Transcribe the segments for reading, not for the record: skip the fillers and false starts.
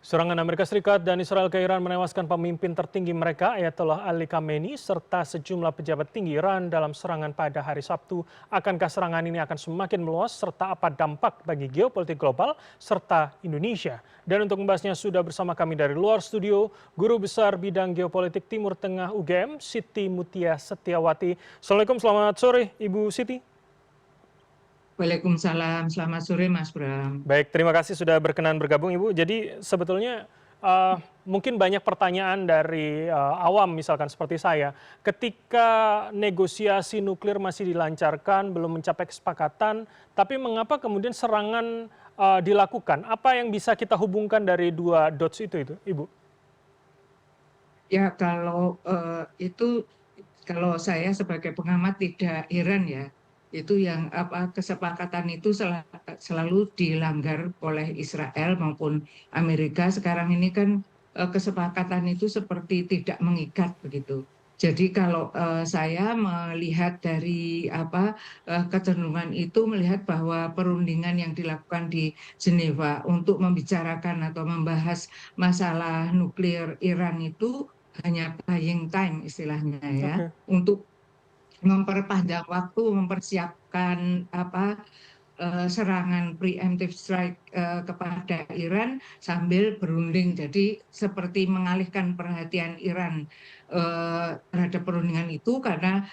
Serangan Amerika Serikat dan Israel ke Iran menewaskan pemimpin tertinggi mereka, Ayatollah Ali Khamenei, serta sejumlah pejabat tinggi Iran dalam serangan pada hari Sabtu. Akankah serangan ini akan semakin meluas, serta apa dampak bagi geopolitik global, serta Indonesia? Dan untuk membahasnya sudah bersama kami dari luar studio, Guru Besar Bidang Geopolitik Timur Tengah UGM, Siti Mutia Setiawati. Assalamualaikum, selamat sore Ibu Siti. Waalaikumsalam, selamat sore Mas Bram. Baik, terima kasih sudah berkenan bergabung Ibu. Jadi sebetulnya mungkin banyak pertanyaan dari awam misalkan seperti saya. Ketika negosiasi nuklir masih dilancarkan, belum mencapai kesepakatan, tapi mengapa kemudian serangan dilakukan? Apa yang bisa kita hubungkan dari dua dots itu Ibu? Ya itu kalau saya sebagai pengamat tidak heran ya. Itu yang kesepakatan itu selalu dilanggar oleh Israel maupun Amerika. Sekarang ini kan kesepakatan itu seperti tidak mengikat begitu. Jadi kalau saya melihat dari kecenderungan itu, melihat bahwa perundingan yang dilakukan di Jenewa untuk membicarakan atau membahas masalah nuklir Iran itu hanya buying time istilahnya ya, Oke. untuk memperpanjang waktu, mempersiapkan serangan preemptive strike kepada Iran sambil berunding. Jadi seperti mengalihkan perhatian Iran terhadap perundingan itu, karena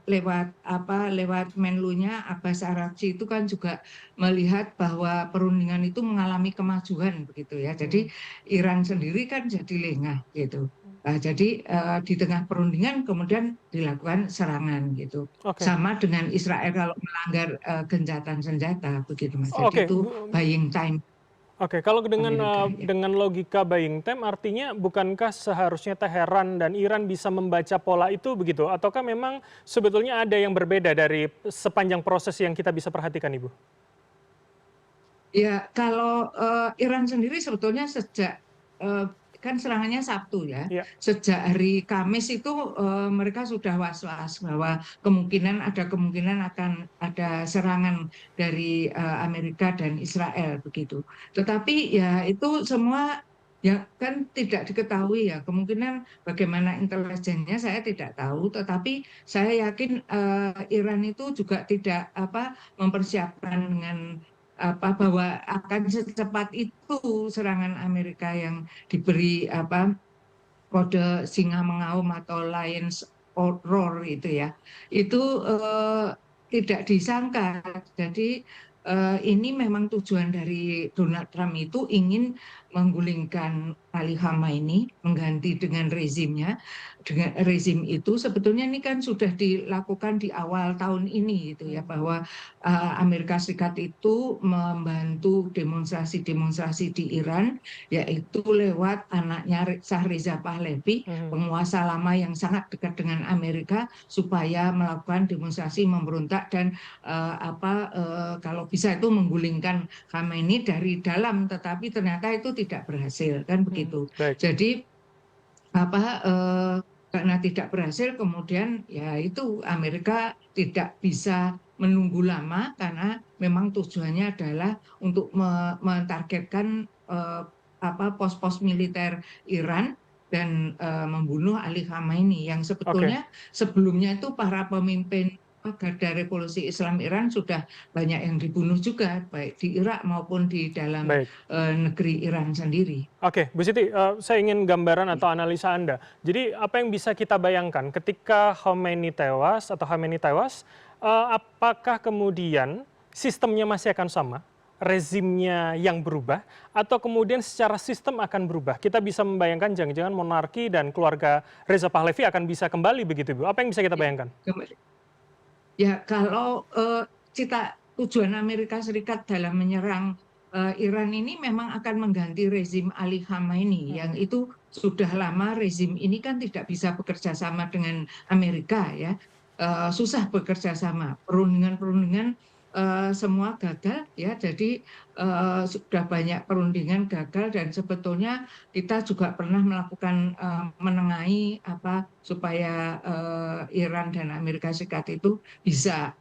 lewat Menlunya Abbas Araghchi itu kan juga melihat bahwa perundingan itu mengalami kemajuan begitu ya. Jadi Iran sendiri kan jadi lengah gitu. Nah, jadi di tengah perundingan kemudian dilakukan serangan gitu. Oke. Sama dengan Israel kalau melanggar gencatan senjata begitu Mas. Jadi Oke, itu buying time Oke, kalau dengan Amerika ya. dengan logika buying time artinya bukankah seharusnya Teheran dan Iran bisa membaca pola itu begitu? Ataukah memang sebetulnya ada yang berbeda dari sepanjang proses yang kita bisa perhatikan, Ibu? Ya, kalau Iran sendiri sebetulnya sejak kan serangannya Sabtu ya, Ya, sejak hari Kamis itu mereka sudah was-was bahwa ada kemungkinan akan ada serangan dari Amerika dan Israel begitu. Tetapi ya itu semua ya kan tidak diketahui ya, kemungkinan bagaimana intelijennya saya tidak tahu, tetapi saya yakin Iran itu juga tidak mempersiapkan dengan bahwa akan secepat itu serangan Amerika yang diberi kode singa mengaum atau lions roar itu ya, itu tidak disangka. Jadi ini memang tujuan dari Donald Trump itu ingin menggulingkan Ali Khamenei, mengganti dengan rezimnya. Dengan rezim itu sebetulnya ini kan sudah dilakukan di awal tahun ini gitu ya, bahwa Amerika Serikat itu membantu demonstrasi-demonstrasi di Iran, yaitu lewat anaknya Shah Reza Pahlavi, penguasa lama yang sangat dekat dengan Amerika, supaya melakukan demonstrasi memberontak dan kalau bisa itu menggulingkan Khamenei dari dalam, tetapi ternyata itu tidak berhasil kan begitu. baik. Jadi karena tidak berhasil, kemudian ya itu Amerika tidak bisa menunggu lama, karena memang tujuannya adalah untuk mentargetkan pos-pos militer Iran dan membunuh Ali Khamenei yang Oke. sebetulnya sebelumnya itu para pemimpin Garda Revolusi Islam Iran sudah banyak yang dibunuh juga, baik di Irak maupun di dalam Baik. negeri Iran sendiri. Oke, Bu Siti, saya ingin gambaran atau analisa Anda. Jadi apa yang bisa kita bayangkan ketika Khamenei tewas, apakah kemudian sistemnya masih akan sama, rezimnya yang berubah, atau kemudian secara sistem akan berubah? Kita bisa membayangkan jangan-jangan monarki dan keluarga Reza Pahlavi akan bisa kembali begitu, Bu. Apa yang bisa kita bayangkan? Ya, kalau tujuan Amerika Serikat dalam menyerang Iran ini memang akan mengganti rezim Ali Khamenei, yang itu sudah lama rezim ini kan tidak bisa bekerja sama dengan Amerika ya. Susah bekerja sama, perundingan-perundingan semua gagal ya. Jadi sudah banyak perundingan gagal, dan sebetulnya kita juga pernah melakukan menengahi supaya Iran dan Amerika Serikat itu bisa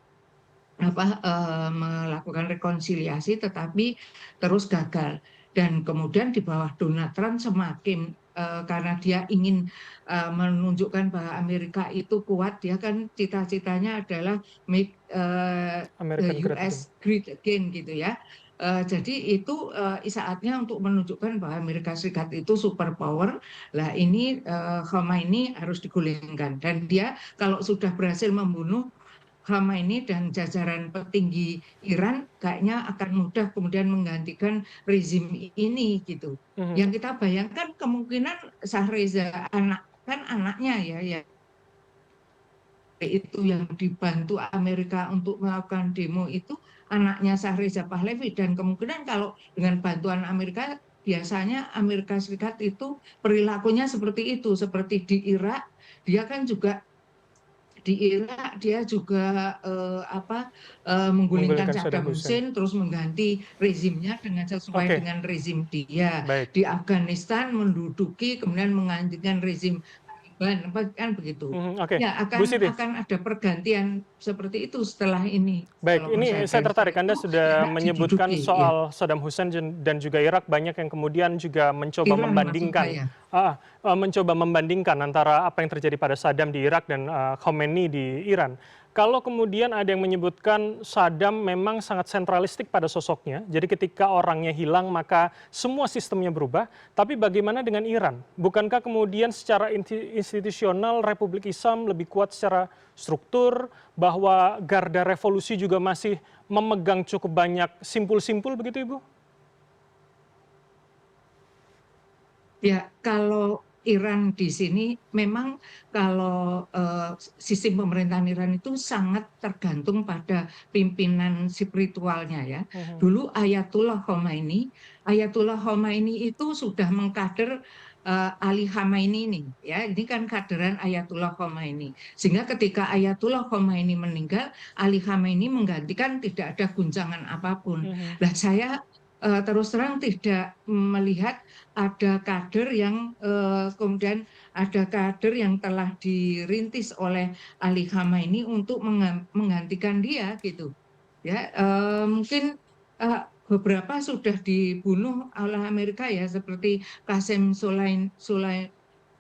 melakukan rekonsiliasi, tetapi terus gagal. dan kemudian di bawah Donald Trump semakin karena dia ingin menunjukkan bahwa Amerika itu kuat, dia kan cita-citanya adalah make the American Great Again. US great again gitu ya. Jadi itu saatnya untuk menunjukkan bahwa Amerika Serikat itu super power. Lah ini Khomeini harus digulingkan, dan dia kalau sudah berhasil membunuh Khomeini dan jajaran petinggi Iran, kayaknya akan mudah kemudian menggantikan rezim ini gitu. Mhm. Yang kita bayangkan kemungkinan Shahreza kan anaknya ya itu yang dibantu Amerika untuk melakukan demo itu anaknya Shahreza Pahlavi, dan kemungkinan kalau dengan bantuan Amerika biasanya Amerika Serikat itu perilakunya seperti itu, seperti di Irak dia kan juga dia juga menggulingkan Menggulingkan Saddam Saddam Hussein. Hussein terus mengganti rezimnya dengan sesuai Oke, dengan rezim dia. baik. Di Afghanistan menduduki kemudian menggantikan rezim Taliban kan begitu. Oke, Ya Bu akan Siti. akan ada pergantian seperti itu setelah ini Baik, kalau menurut ini saya, saya dan setelah tertarik. Anda itu sudah Irak menyebutkan diduduki ya. soal Saddam Hussein dan juga Irak, banyak yang kemudian juga mencoba Iran maksud membandingkan, saya. mencoba membandingkan antara apa yang terjadi pada Saddam di Irak dan Khomeini di Iran. Kalau kemudian ada yang menyebutkan Saddam memang sangat sentralistik pada sosoknya, jadi ketika orangnya hilang maka semua sistemnya berubah. Tapi bagaimana dengan Iran? Bukankah kemudian secara institusional Republik Islam lebih kuat secara struktur, bahwa garda revolusi juga masih memegang cukup banyak simpul-simpul begitu, Ibu? Ya, kalau Iran di sini memang kalau sistem pemerintahan Iran itu sangat tergantung pada pimpinan spiritualnya ya. Mhm. Dulu Ayatullah Khomeini itu sudah mengkader Ali Khamenei ini ya. Ini kan kaderan Ayatullah Khomeini. Sehingga ketika Ayatullah Khomeini meninggal, Ali Khamenei menggantikan, tidak ada guncangan apapun. Mhm. Nah, saya terus terang tidak melihat ada kader yang kemudian ada kader yang telah dirintis oleh Ali Khamenei untuk menggantikan dia gitu ya. Mungkin beberapa sudah dibunuh oleh Amerika ya, seperti Qasem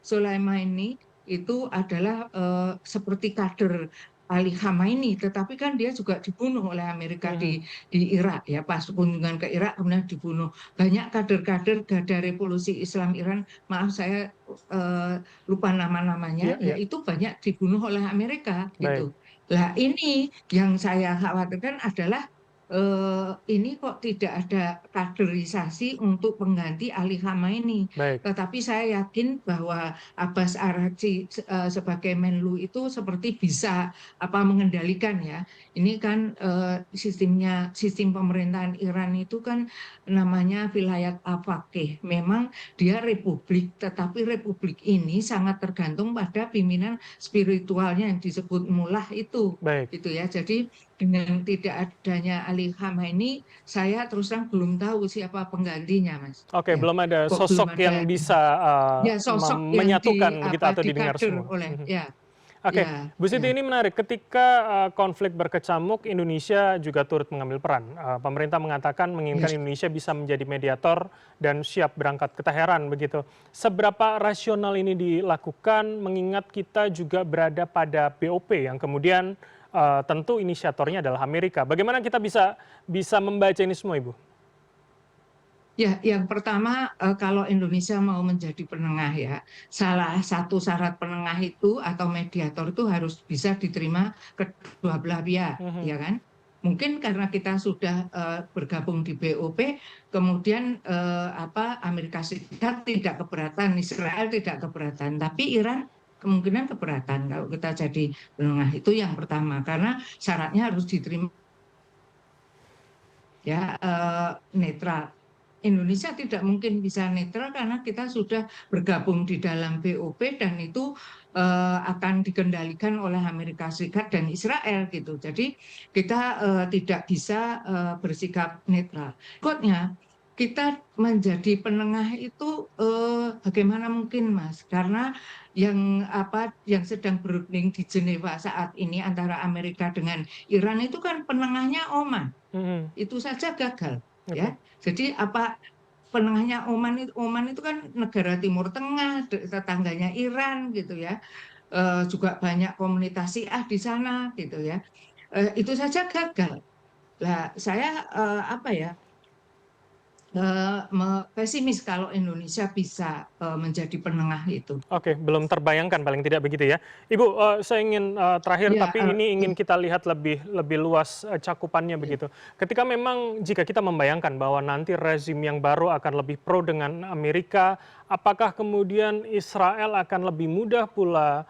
Soleimani itu adalah seperti kader Ali Khamenei, tetapi kan dia juga dibunuh oleh Amerika Mhm. di Irak ya, pas kunjungan ke Irak kemudian dibunuh. Banyak kader-kader Garda Revolusi Islam Iran, maaf saya lupa nama-namanya, Iya, iya. yaitu banyak dibunuh oleh Amerika Baik, gitu. Lah ini yang saya khawatirkan adalah ini kok tidak ada kaderisasi untuk pengganti Ali Khamenei. baik. Tetapi saya yakin bahwa Abbas Araghchi sebagai Menlu itu seperti bisa mengendalikan ya. Ini kan sistem pemerintahan Iran itu kan namanya Vilayat al-Faqih. Memang dia republik, tetapi republik ini sangat tergantung pada pimpinan spiritualnya yang disebut mullah itu Baik. gitu ya. Jadi dengan tidak adanya Ali Khamenei, saya terus terang belum tahu siapa penggantinya, Mas. Oke, Ya, belum ada kok belum sosok yang ada bisa, ya sosok yang menyatukan begitu atau didengar dikader semua. oleh Mhm. ya Oke, ya Bu Siti, ya. ini menarik. Ketika konflik berkecamuk, Indonesia juga turut mengambil peran. Pemerintah mengatakan menginginkan Yes. Indonesia bisa menjadi mediator dan siap berangkat ke Teheran begitu. Seberapa rasional ini dilakukan, mengingat kita juga berada pada BOP yang kemudian tentu inisiatornya adalah Amerika. Bagaimana kita bisa membaca ini semua, Ibu? Ya, yang pertama kalau Indonesia mau menjadi penengah ya, salah satu syarat penengah itu atau mediator itu harus bisa diterima kedua belah pihak, Mhm. ya kan? Mungkin karena kita sudah bergabung di BOP, kemudian Amerika Serikat tidak keberatan, Israel tidak keberatan, tapi Iran kemungkinan keberatan kalau kita jadi penengah. Itu yang pertama, karena syaratnya harus diterima ya netral. Indonesia tidak mungkin bisa netral karena kita sudah bergabung di dalam BOP dan itu akan dikendalikan oleh Amerika Serikat dan Israel gitu. Jadi kita tidak bisa bersikap netral. Berikutnya, kita menjadi penengah itu bagaimana mungkin, Mas? Karena yang sedang berunding di Jenewa saat ini antara Amerika dengan Iran itu kan penengahnya Oman, Mhm. itu saja gagal Oke. ya. Jadi penengahnya Oman itu kan negara Timur Tengah, tetangganya Iran gitu ya. Juga banyak komunitas Syiah di sana gitu ya. Itu saja gagal. Lah saya apa ya, pesimis kalau Indonesia bisa menjadi penengah itu. Oke, belum terbayangkan paling tidak begitu ya. Ibu, saya ingin terakhir, Ya, tapi ini ya, ingin kita lihat lebih lebih luas cakupannya ya. begitu. Ketika memang jika kita membayangkan bahwa nanti rezim yang baru akan lebih pro dengan Amerika, apakah kemudian Israel akan lebih mudah pula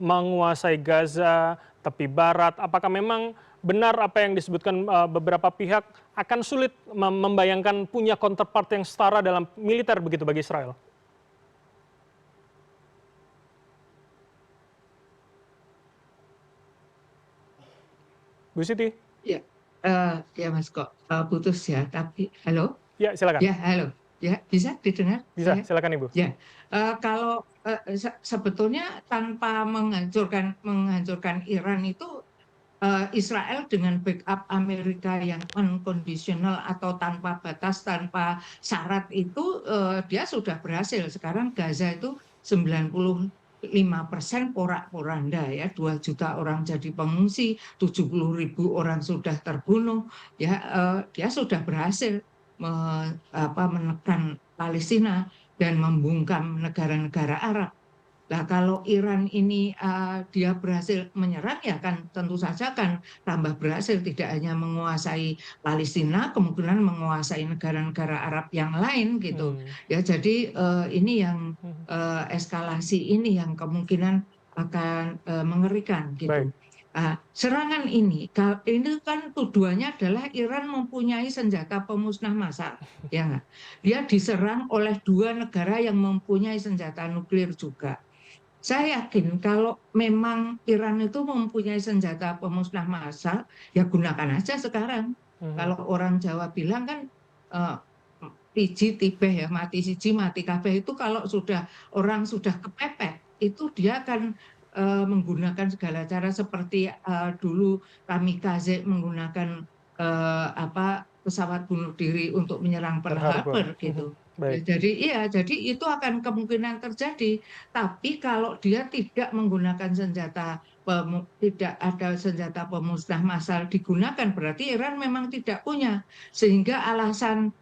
menguasai Gaza, tepi barat? Apakah memang benar apa yang disebutkan beberapa pihak akan sulit membayangkan punya counterpart yang setara dalam militer begitu bagi Israel? Bu Siti? Ya, ya Mas kok putus ya. Tapi halo, Ya, silakan. ya halo, ya bisa didengar Bisa, saya? silakan Ibu. Ya, kalau sebetulnya tanpa menghancurkan Iran itu Israel dengan backup Amerika yang unconditional atau tanpa batas, tanpa syarat itu dia sudah berhasil. Sekarang Gaza itu 95% porak-poranda ya, 2 juta orang jadi pengungsi, 70.000 orang sudah terbunuh, ya dia sudah berhasil menekan Palestina dan membungkam negara-negara Arab. Nah, kalau Iran ini dia berhasil menyerang, ya kan tentu saja akan tambah berhasil, tidak hanya menguasai Palestina, kemungkinan menguasai negara-negara Arab yang lain gitu. Hmm, Ya, jadi ini yang hmm. eskalasi ini yang kemungkinan akan mengerikan Baik. gitu. Serangan ini kan tuduhannya adalah Iran mempunyai senjata pemusnah massal, ya nggak? Dia diserang oleh 2 negara yang mempunyai senjata nuklir juga. Saya yakin kalau memang Iran itu mempunyai senjata pemusnah massal, ya gunakan aja sekarang. Mhm. Kalau orang Jawa bilang kan eh, piji tibeh ya, mati siji mati kabeh, itu kalau orang sudah kepepet itu dia akan menggunakan segala cara seperti dulu kamikaze menggunakan pesawat bunuh diri untuk menyerang Pearl Pearl Harbor. Harbor Mhm. gitu. Ya, Baik. jadi itu akan kemungkinan terjadi. Tapi kalau dia tidak menggunakan tidak ada senjata pemusnah massal digunakan, berarti Iran memang tidak punya. Sehingga alasan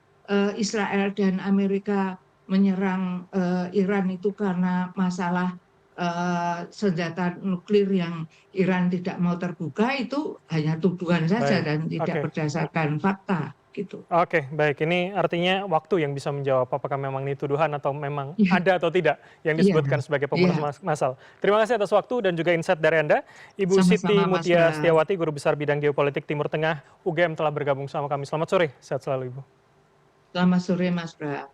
Israel dan Amerika menyerang Iran itu karena masalah senjata nuklir yang Iran tidak mau terbuka, itu hanya tuduhan saja Baik. dan tidak Oke. berdasarkan fakta gitu. Oke, baik. Ini artinya waktu yang bisa menjawab apakah memang ini tuduhan atau memang Iya, ada atau tidak yang iya, disebutkan sebagai iya. pembunuh massal. Terima kasih atas waktu dan juga insight dari Anda. Ibu Sama-sama Siti Mas Mutia Bram. Setiawati, Guru Besar Bidang Geopolitik Timur Tengah UGM telah bergabung sama kami. Selamat sore. Sehat selalu, Ibu. Selamat sore Mas Bram.